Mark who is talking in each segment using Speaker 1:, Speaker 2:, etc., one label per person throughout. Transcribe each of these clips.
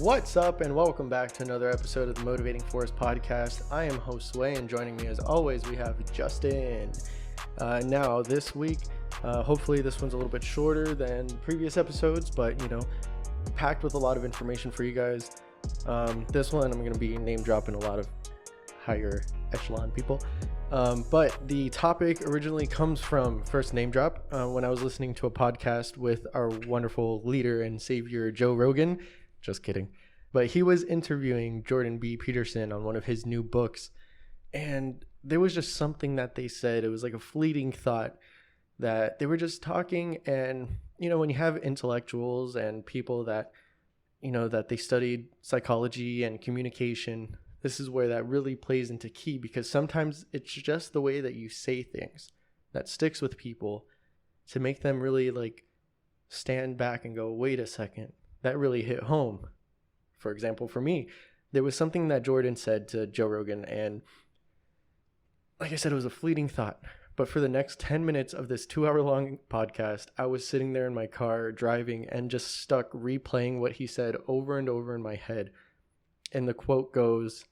Speaker 1: What's up, and welcome back to another episode of the Motivating Force podcast. I am host Sway, and joining me as always we have Justin. Now this week, hopefully this one's a little bit shorter than previous episodes, but packed with a lot of information for you guys. This one I'm going to be name dropping a lot of higher echelon people, but the topic originally comes from first name drop when I was listening to a podcast with our wonderful leader and savior Joe Rogan. Just kidding. But he was interviewing Jordan B. Peterson on one of his new books. And there was just something that they said. It was like a fleeting thought that they were just talking. And, when you have intellectuals and people that, that they studied psychology and communication, this is where that really plays into key, because sometimes it's just the way that you say things that sticks with people to make them really stand back and go, wait a second. That really hit home. For example, for me, there was something that Jordan said to Joe Rogan, and like I said, it was a fleeting thought. But for the next 10 minutes of this 2-hour-long podcast, I was sitting there in my car driving and just stuck replaying what he said over and over in my head. And the quote goes,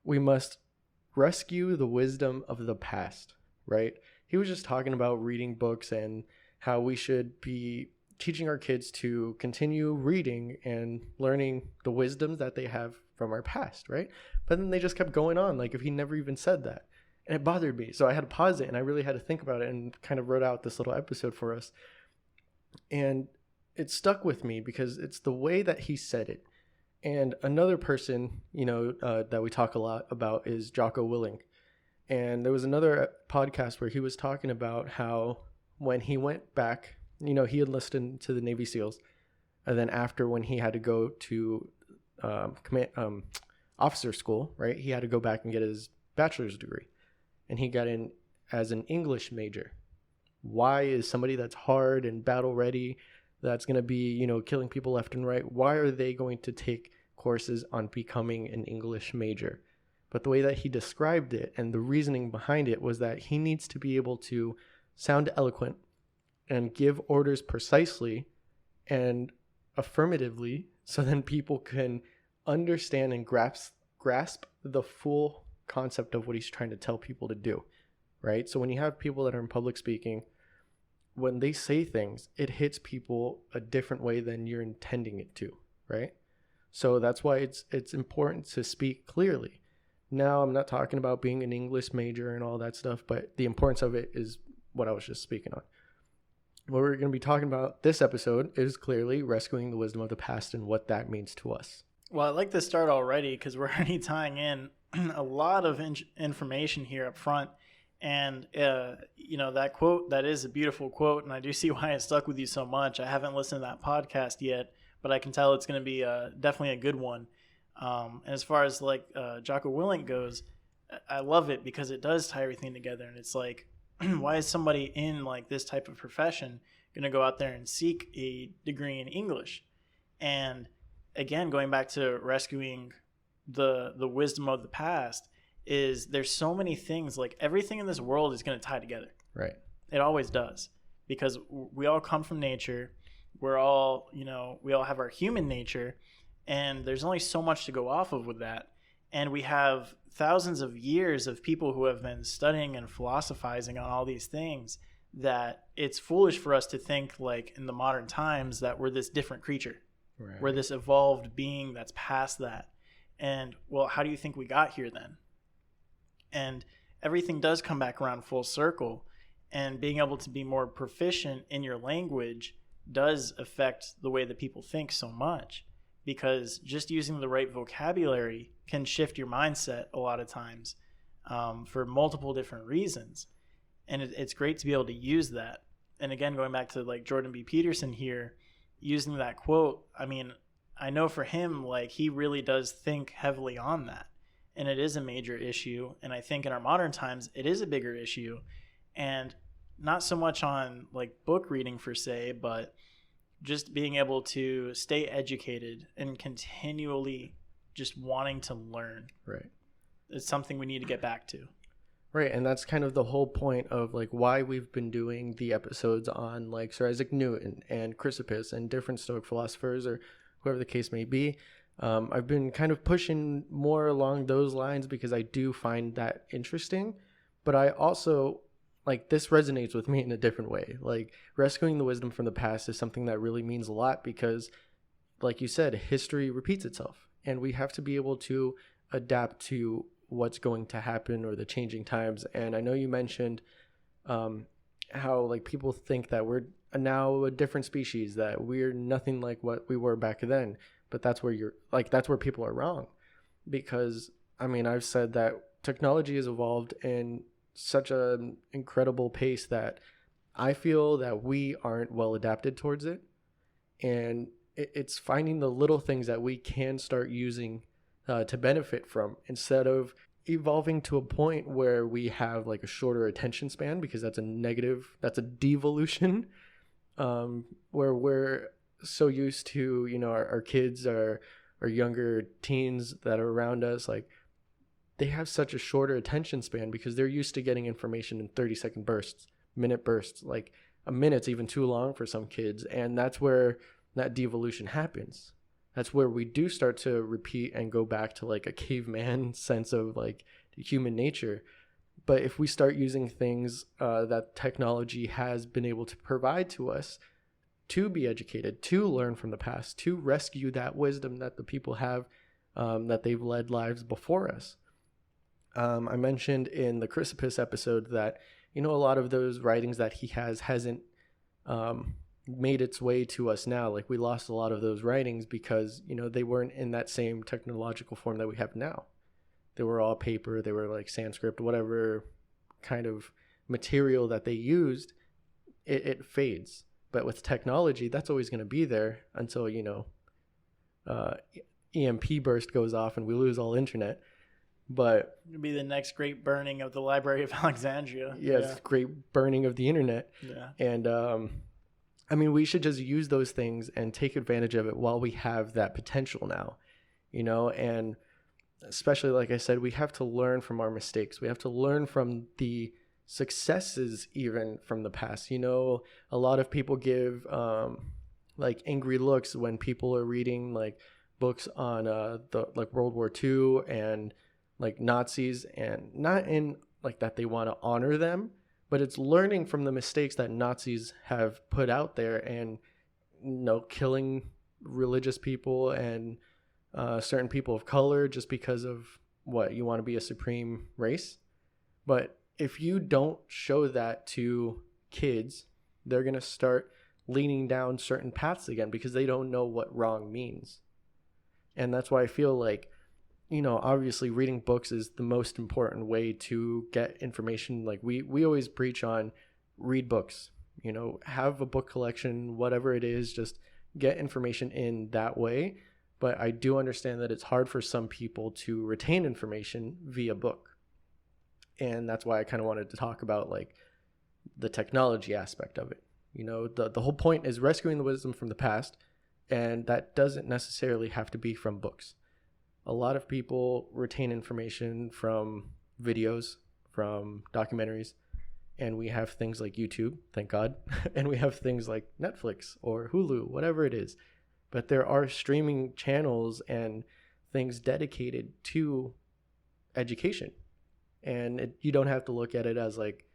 Speaker 1: "We must rescue the wisdom of the past," right? He was just talking about reading books and how we should be teaching our kids to continue reading and learning the wisdoms that they have from our past, right? But then they just kept going on, like if he never even said that. And it bothered me. So I had to pause it and I really had to think about it and kind of wrote out this little episode for us. And it stuck with me because it's the way that he said it. And another person, that we talk a lot about is Jocko Willink. And there was another podcast where he was talking about how when he went back, he enlisted into the Navy SEALs, and then after, when he had to go to officer school, right, he had to go back and get his bachelor's degree, and he got in as an English major. Why is somebody that's hard and battle ready, that's going to be, killing people left and right, why are they going to take courses on becoming an English major? But the way that he described it and the reasoning behind it was that he needs to be able to sound eloquent and give orders precisely and affirmatively, so then people can understand and grasp the full concept of what he's trying to tell people to do, right? So when you have people that are in public speaking, when they say things, it hits people a different way than you're intending it to, right? So that's why it's important to speak clearly. Now, I'm not talking about being an English major and all that stuff, but the importance of it is what I was just speaking on. What we're going to be talking about this episode is clearly rescuing the wisdom of the past and what that means to us.
Speaker 2: Well, I'd like to start already because we're already tying in a lot of information here up front. And, that quote, that is a beautiful quote, and I do see why it stuck with you so much. I haven't listened to that podcast yet, but I can tell it's going to be definitely a good one. And as far as Jocko Willink goes, I love it because it does tie everything together. And it's like, why is somebody in this type of profession going to go out there and seek a degree in English? And again, going back to rescuing the wisdom of the past, is there's so many things, everything in this world is going to tie together.
Speaker 1: Right.
Speaker 2: It always does, because we all come from nature. We're all, we all have our human nature, and there's only so much to go off of with that. And we have thousands of years of people who have been studying and philosophizing on all these things, that it's foolish for us to think in the modern times that we're this different creature. Right. We're this evolved being that's past that. And well, how do you think we got here then? And everything does come back around full circle, and being able to be more proficient in your language does affect the way that people think so much, because just using the right vocabulary can shift your mindset a lot of times for multiple different reasons. And it's great to be able to use that. And again, going back to Jordan B. Peterson here, using that quote, I mean, I know for him, he really does think heavily on that. And it is a major issue. And I think in our modern times, it is a bigger issue. And not so much on book reading per se, but just being able to stay educated and continually just wanting to learn.
Speaker 1: Right.
Speaker 2: It's something we need to get back to.
Speaker 1: Right, and that's kind of the whole point of why we've been doing the episodes on Sir Isaac Newton and Chrysippus and different Stoic philosophers, or whoever the case may be. I've been kind of pushing more along those lines because I do find that interesting, but I also like this resonates with me in a different way. Like rescuing the wisdom from the past is something that really means a lot because, like you said, history repeats itself, and we have to be able to adapt to what's going to happen or the changing times. And I know you mentioned how like people think that we're now a different species, that we're nothing like what we were back then. But that's where that's where people are wrong, because I mean, I've said that technology has evolved in such an incredible pace that I feel that we aren't well adapted towards it. And it's finding the little things that we can start using to benefit from, instead of evolving to a point where we have like a shorter attention span, because that's a devolution, where we're so used to, our kids, our younger teens that are around us, like they have such a shorter attention span because they're used to getting information in 30-second bursts, minute bursts. Like a minute's even too long for some kids, and that's where that devolution happens. That's where we do start to repeat and go back to like a caveman sense of like human nature. But if we start using things that technology has been able to provide to us to be educated, to learn from the past, to rescue that wisdom that the people have, that they've led lives before us. I mentioned in the Chrysippus episode that, a lot of those writings that he hasn't made its way to us now. Like we lost a lot of those writings because, they weren't in that same technological form that we have now. They were all paper, they were like Sanskrit, whatever kind of material that they used, it fades. But with technology, that's always going to be there until, EMP burst goes off and we lose all internet. But
Speaker 2: it'll be the next great burning of the Library of Alexandria.
Speaker 1: Yes, great burning of the internet.
Speaker 2: Yeah.
Speaker 1: And I mean, we should just use those things and take advantage of it while we have that potential now, and especially, like I said, we have to learn from our mistakes. We have to learn from the successes, even from the past. A lot of people give like angry looks when people are reading like books on the like World War II and like Nazis, and not in like that they want to honor them, but it's learning from the mistakes that Nazis have put out there, and killing religious people and certain people of color just because of what you want to be a supreme race. But if you don't show that to kids, they're going to start leaning down certain paths again because they don't know what wrong means. And that's why I feel like, obviously reading books is the most important way to get information. Like we always preach on read books, have a book collection, whatever it is, just get information in that way. But I do understand that it's hard for some people to retain information via book. And that's why I kind of wanted to talk about like the technology aspect of it. The whole point is rescuing the wisdom from the past, and that doesn't necessarily have to be from books. A lot of people retain information from videos, from documentaries, and we have things like YouTube, thank God, and we have things like Netflix or Hulu, whatever it is. But there are streaming channels and things dedicated to education. And you don't have to look at it as like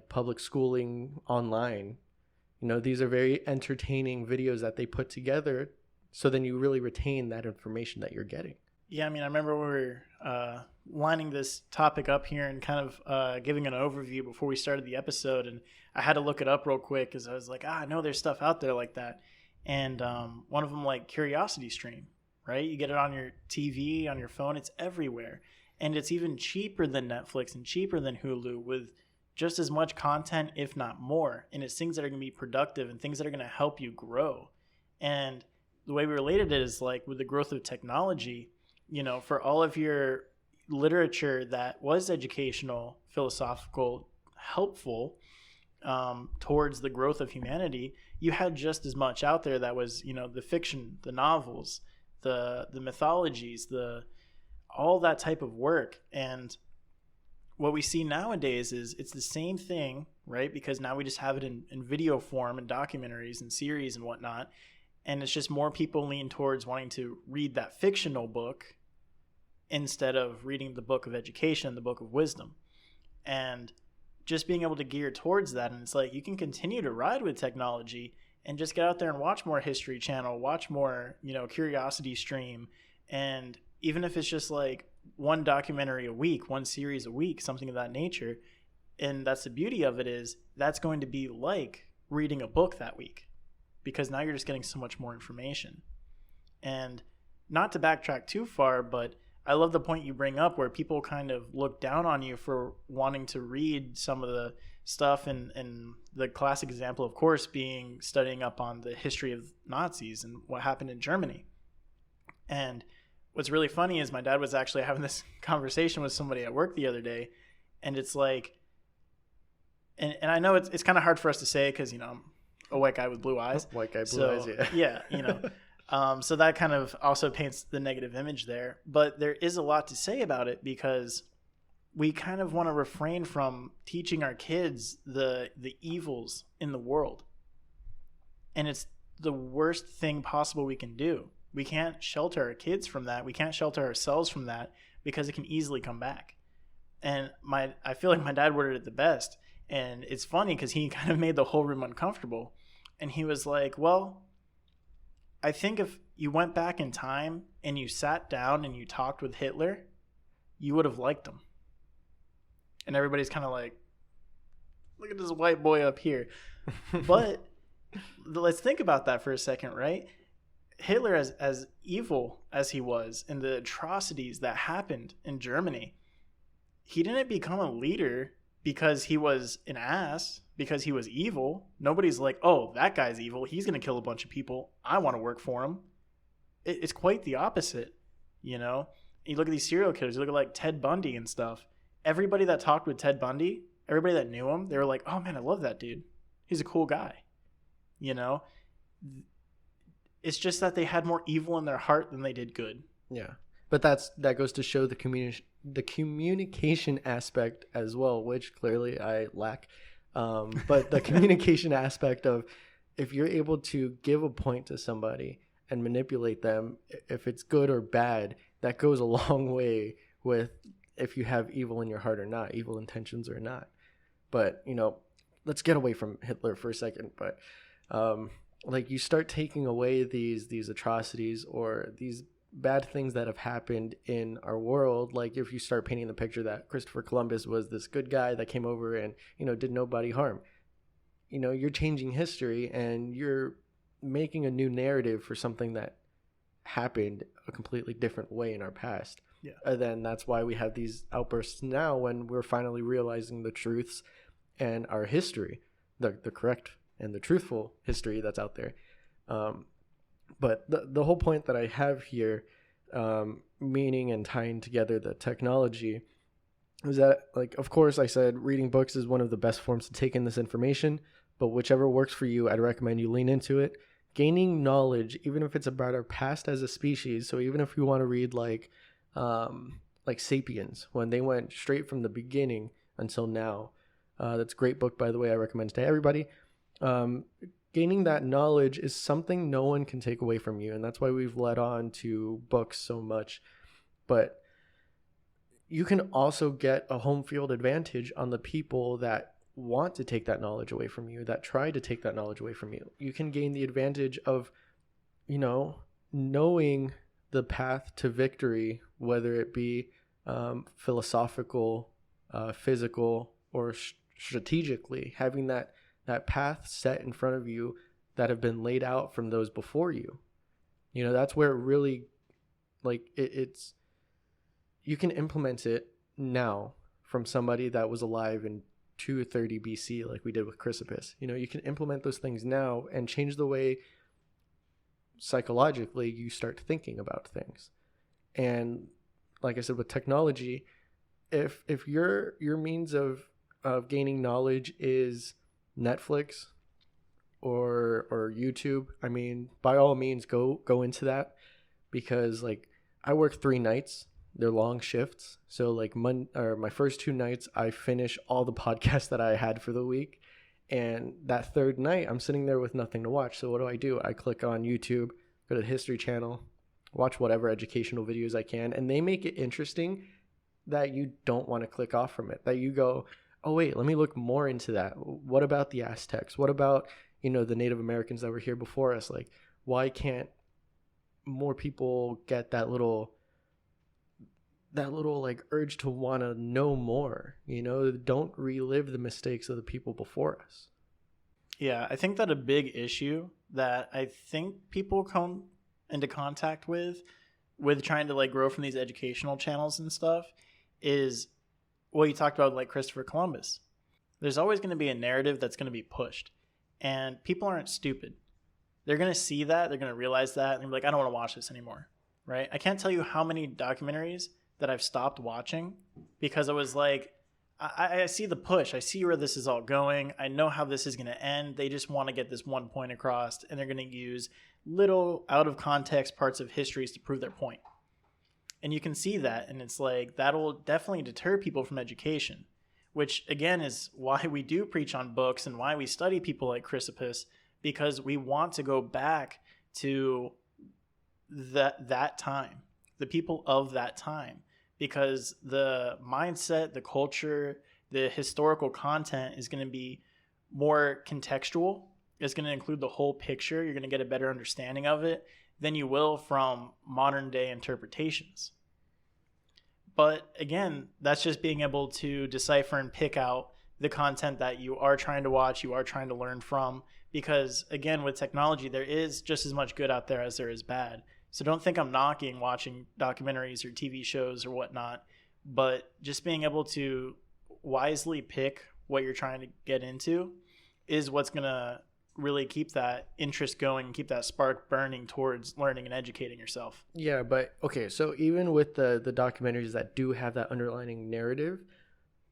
Speaker 1: public schooling online. These are very entertaining videos that they put together, so then you really retain that information that you're getting.
Speaker 2: Yeah, I mean, I remember we were lining this topic up here and kind of giving an overview before we started the episode, and I had to look it up real quick because I was like, I know there's stuff out there like that. And one of them, like CuriosityStream, right? You get it on your TV, on your phone, it's everywhere. And it's even cheaper than Netflix and cheaper than Hulu, with just as much content, if not more. And it's things that are going to be productive and things that are going to help you grow. And the way we related it is like with the growth of technology, for all of your literature that was educational, philosophical, helpful towards the growth of humanity, you had just as much out there that was, the fiction, the novels, the mythologies, all that type of work. And what we see nowadays is it's the same thing, right? Because now we just have it in video form and documentaries and series and whatnot. And it's just more people lean towards wanting to read that fictional book instead of reading the book of education, the book of wisdom. And just being able to gear towards that. And it's like, you can continue to ride with technology and just get out there and watch more History Channel, watch more, Curiosity Stream. And even if it's just like one documentary a week, one series a week, something of that nature. And that's the beauty of it, is that's going to be like reading a book that week, because now you're just getting so much more information. And not to backtrack too far, but I love the point you bring up where people kind of look down on you for wanting to read some of the stuff, and the classic example, of course, being studying up on the history of Nazis and what happened in Germany. And what's really funny is my dad was actually having this conversation with somebody at work the other day, and it's like, and I know it's kind of hard for us to say because, I'm a white guy with blue eyes.
Speaker 1: White guy, blue eyes,
Speaker 2: yeah. So that kind of also paints the negative image there. But there is a lot to say about it, because we kind of want to refrain from teaching our kids the evils in the world. And it's the worst thing possible we can do. We can't shelter our kids from that. We can't shelter ourselves from that, because it can easily come back. And I feel like my dad worded it the best. And it's funny because he kind of made the whole room uncomfortable. And he was like, well, I think if you went back in time and you sat down and you talked with Hitler, you would have liked him. And everybody's kind of like, look at this white boy up here. But let's think about that for a second, right? Hitler, as evil as he was, and the atrocities that happened in Germany, he didn't become a leader because he was an ass, because he was evil. Nobody's like, oh, that guy's evil, he's going to kill a bunch of people, I want to work for him. It's quite the opposite, You look at these serial killers, you look at like Ted Bundy and stuff. Everybody that talked with Ted Bundy, everybody that knew him, they were like, oh man, I love that dude, he's a cool guy. It's just that they had more evil in their heart than they did good.
Speaker 1: Yeah. But that goes to show the communication aspect as well, which clearly I lack. But the communication aspect of, if you're able to give a point to somebody and manipulate them, if it's good or bad, that goes a long way with if you have evil in your heart or not, evil intentions or not. But, let's get away from Hitler for a second. But you start taking away these atrocities or these bad things that have happened in our world. Like if you start painting the picture that Christopher Columbus was this good guy that came over and, did nobody harm, you're changing history and you're making a new narrative for something that happened a completely different way in our past.
Speaker 2: Yeah.
Speaker 1: And then that's why we have these outbursts now when we're finally realizing the truths and our history, the correct and the truthful history that's out there. But the whole point that I have here, meaning and tying together the technology, is that, of course, I said reading books is one of the best forms to take in this information, but whichever works for you, I'd recommend you lean into it. Gaining knowledge, even if it's about our past as a species, so even if you want to read like Sapiens, when they went straight from the beginning until now, that's a great book, by the way, I recommend to everybody. Gaining that knowledge is something no one can take away from you, and that's why we've led on to books so much. But you can also get a home field advantage on the people that want to take that knowledge away from you, that try to take that knowledge away from you. You can gain the advantage of, knowing the path to victory, whether it be philosophical, physical, or strategically, having that path set in front of you that have been laid out from those before you. That's where it really, it's, you can implement it now from somebody that was alive in 230 BC, like we did with Chrysippus. You can implement those things now and change the way psychologically you start thinking about things. And like I said, with technology, if your means of gaining knowledge is Netflix or YouTube, I mean, by all means go into that, because I work 3 nights, they're long shifts, so my first 2 nights I finish all the podcasts that I had for the week, And that third night, I'm sitting there with nothing to watch. So what do? I click on YouTube, go to the History Channel, watch whatever educational videos I can. And they make it interesting that you don't want to click off from it, that you go, oh, wait, let me look more into that. What about the Aztecs? What about, the Native Americans that were here before us? Like, why can't more people get that little like urge to want to know more? Don't relive the mistakes of the people before us.
Speaker 2: Yeah, I think that a big issue that I think people come into contact with trying to like grow from these educational channels and stuff is what you talked about, like Christopher Columbus. There's always going to be a narrative that's going to be pushed, and people aren't stupid. They're going to see that, they're going to realize that, and they're like, I don't want to watch this anymore, right? I can't tell you how many documentaries that I've stopped watching because I was like, I see the push. I see where this is all going. I know how this is going to end. They just want to get this one point across, and they're going to use little out of context parts of histories to prove their point. And you can see that, and it's like that'll definitely deter people from education, which again is why we do preach on books and why we study people like Chrysippus, because we want to go back to that time, the people of that time, because the mindset, the culture, the historical content is going to be more contextual. It's going to include the whole picture. You're going to get a better understanding of it than you will from modern day interpretations. But again, that's just being able to decipher and pick out the content that you are trying to watch, you are trying to learn from, because again, with technology, there is just as much good out there as there is bad. So don't think I'm knocking watching documentaries or TV shows or whatnot, but just being able to wisely pick what you're trying to get into is what's going to really keep that interest going and keep that spark burning towards learning and educating yourself.
Speaker 1: Yeah, but okay, so even with the documentaries that do have that underlining narrative,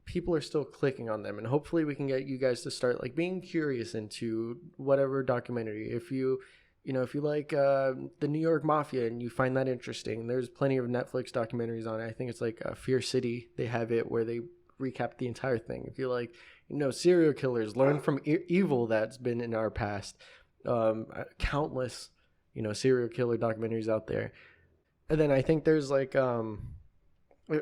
Speaker 1: people are still clicking on them, and hopefully we can get you guys to start like being curious into whatever documentary. If you like the New York Mafia and you find that interesting, there's plenty of Netflix documentaries on it. I think it's like Fear City. They have it where they recap the entire thing. If you like, serial killers, learn from evil that's been in our past. Countless, serial killer documentaries out there. And then I think there's like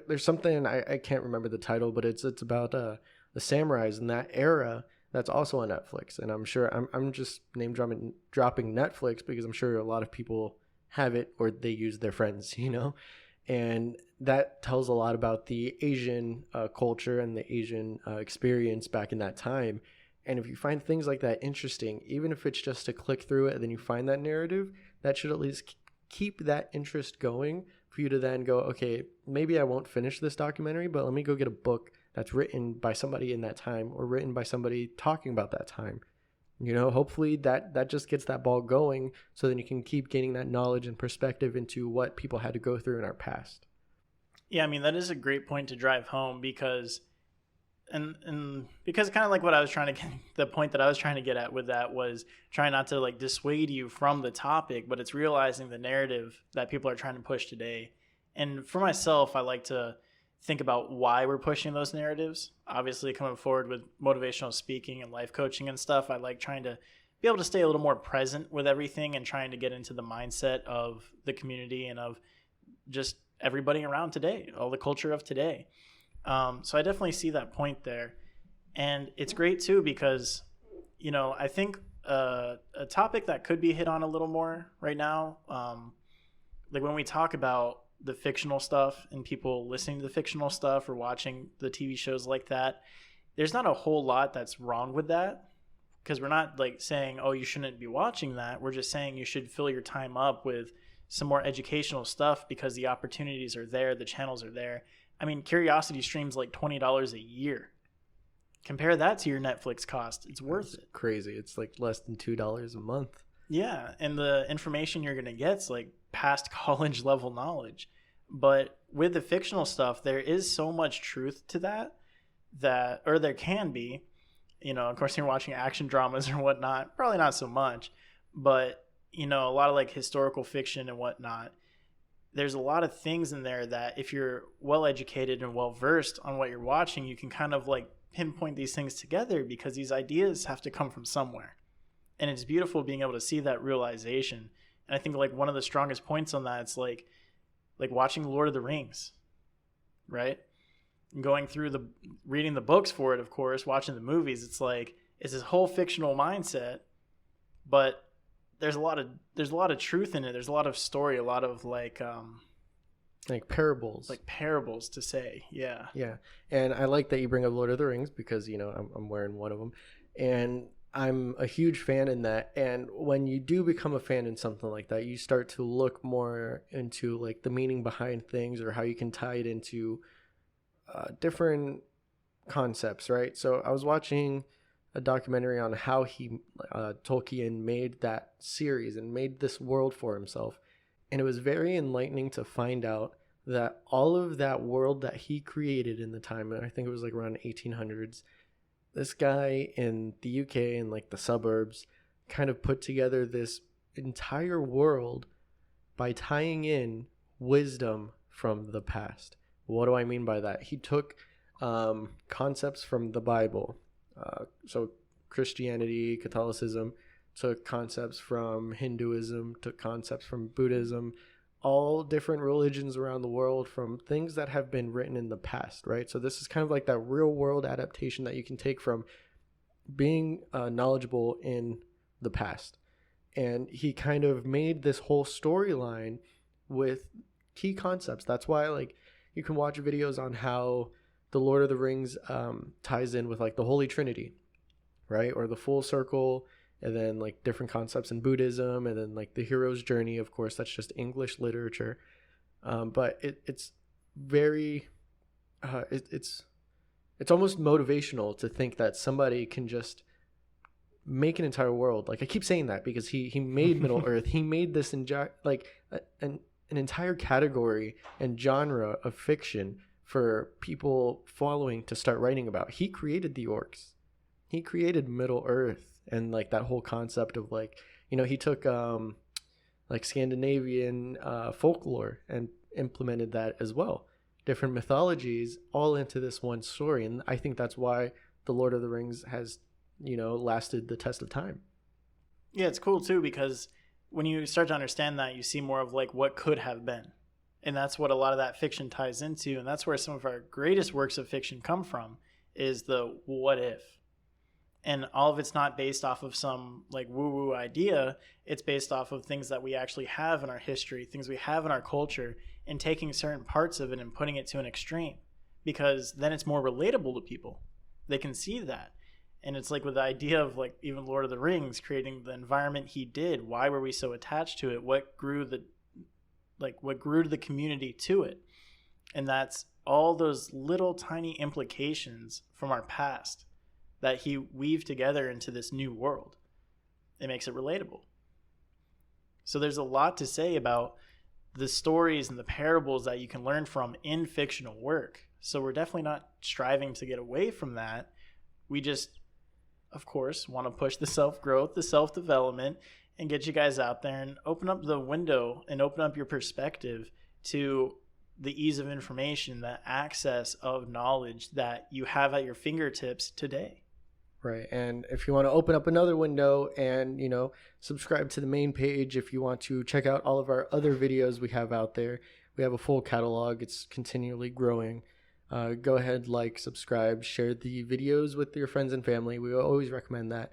Speaker 1: there's something I can't remember the title, but it's about the samurais in that era. That's also on Netflix, and I'm sure I'm just name dropping Netflix because I'm sure a lot of people have it or they use their friends, and that tells a lot about the Asian culture and the Asian experience back in that time. And if you find things like that interesting, even if it's just to click through it and then you find that narrative, that should at least keep that interest going for you to then go, okay, maybe I won't finish this documentary, but let me go get a book that's written by somebody in that time or written by somebody talking about that time. Hopefully that just gets that ball going so then you can keep gaining that knowledge and perspective into what people had to go through in our past.
Speaker 2: Yeah, I mean, that is a great point to drive home because because kind of like what I was trying to get, the point that I was trying to get at with that was trying not to like dissuade you from the topic, but it's realizing the narrative that people are trying to push today. And for myself, I like to think about why we're pushing those narratives. Obviously, coming forward with motivational speaking and life coaching and stuff, I like trying to be able to stay a little more present with everything and trying to get into the mindset of the community and of just everybody around today, all the culture of today. So I definitely see that point there. And it's great too because, I think a topic that could be hit on a little more right now, like when we talk about the fictional stuff and people listening to the fictional stuff or watching the TV shows like that, there's not a whole lot that's wrong with that, because we're not like saying, oh, you shouldn't be watching that. We're just saying you should fill your time up with some more educational stuff because the opportunities are there, the channels are there. I mean, Curiosity streams like $20 a year. Compare that to your Netflix cost. It's worth it.
Speaker 1: Crazy. It's like less than $2 a month.
Speaker 2: Yeah, and the information you're going to get is like past college level knowledge. But with the fictional stuff, there is so much truth to that, or there can be, of course, you're watching action dramas or whatnot, probably not so much, but, a lot of like historical fiction and whatnot, there's a lot of things in there that if you're well educated and well versed on what you're watching, you can kind of like pinpoint these things together because these ideas have to come from somewhere. And it's beautiful being able to see that realization. And I think like one of the strongest points on that, it's like watching Lord of the Rings, right? And going through reading the books for it, of course, watching the movies, it's like, it's this whole fictional mindset, but there's a lot of truth in it. There's a lot of story, a lot of like
Speaker 1: parables
Speaker 2: to say. Yeah.
Speaker 1: And I like that you bring up Lord of the Rings because, you know, I'm wearing one of them, and I'm a huge fan in that. And when you do become a fan in something like that, you start to look more into like the meaning behind things or how you can tie it into different concepts, right? So I was watching a documentary on how Tolkien made that series and made this world for himself. And it was very enlightening to find out that all of that world that he created in the time, and I think it was like around 1800s, this guy in the UK and like the suburbs kind of put together this entire world by tying in wisdom from the past. What do I mean by that? He took concepts from the Bible, so Christianity, Catholicism, took concepts from Hinduism, took concepts from Buddhism, all different religions around the world from things that have been written in the past, right? So this is kind of like that real world adaptation that you can take from being knowledgeable in the past. And he kind of made this whole storyline with key concepts. That's why like you can watch videos on how the Lord of the Rings ties in with like the Holy Trinity, right? Or the full circle, and then like different concepts in Buddhism, and then like the hero's journey. Of course, that's just English literature, but it's very it's almost motivational to think that somebody can just make an entire world. Like I keep saying that because he made Middle Earth. He made this an entire category and genre of fiction for people following to start writing about. He created the orcs. He created Middle Earth and like that whole concept of like, you know, he took like Scandinavian folklore and implemented that as well. Different mythologies all into this one story. And I think that's why the Lord of the Rings has, you know, lasted the test of time.
Speaker 2: Yeah, it's cool too because when you start to understand that, you see more of like what could have been. And that's what a lot of that fiction ties into. And that's where some of our greatest works of fiction come from, is the what if. And all of it's not based off of some like woo-woo idea. It's based off of things that we actually have in our history, things we have in our culture, and taking certain parts of it and putting it to an extreme, because then it's more relatable to people. They can see that. And it's like with the idea of like even Lord of the Rings, creating the environment he did. Why were we so attached to it? What grew the community to it? And that's all those little tiny implications from our past that he weaved together into this new world. It makes it relatable. So there's a lot to say about the stories and the parables that you can learn from in fictional work. So we're definitely not striving to get away from that. We just, of course, want to push the self-growth, the self-development, and get you guys out there and open up the window and open up your perspective to the ease of information, the access of knowledge that you have at your fingertips today.
Speaker 1: Right. And if you want to open up another window and, you know, subscribe to the main page, if you want to check out all of our other videos we have out there, we have a full catalog. It's continually growing. Go ahead, like, subscribe, share the videos with your friends and family. We always recommend that.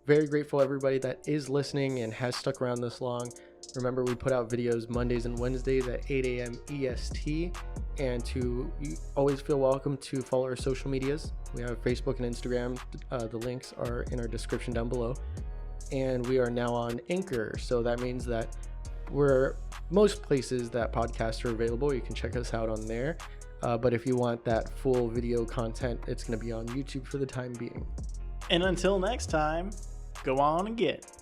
Speaker 1: Very grateful everybody that is listening and has stuck around this long. Remember, we put out videos Mondays and Wednesdays at 8 a.m. EST. And you always feel welcome to follow our social medias. We have Facebook and Instagram. The links are in our description down below. And we are now on Anchor. So that means that we're most places that podcasts are available. You can check us out on there. But if you want that full video content, it's going to be on YouTube for the time being.
Speaker 2: And until next time, go on and get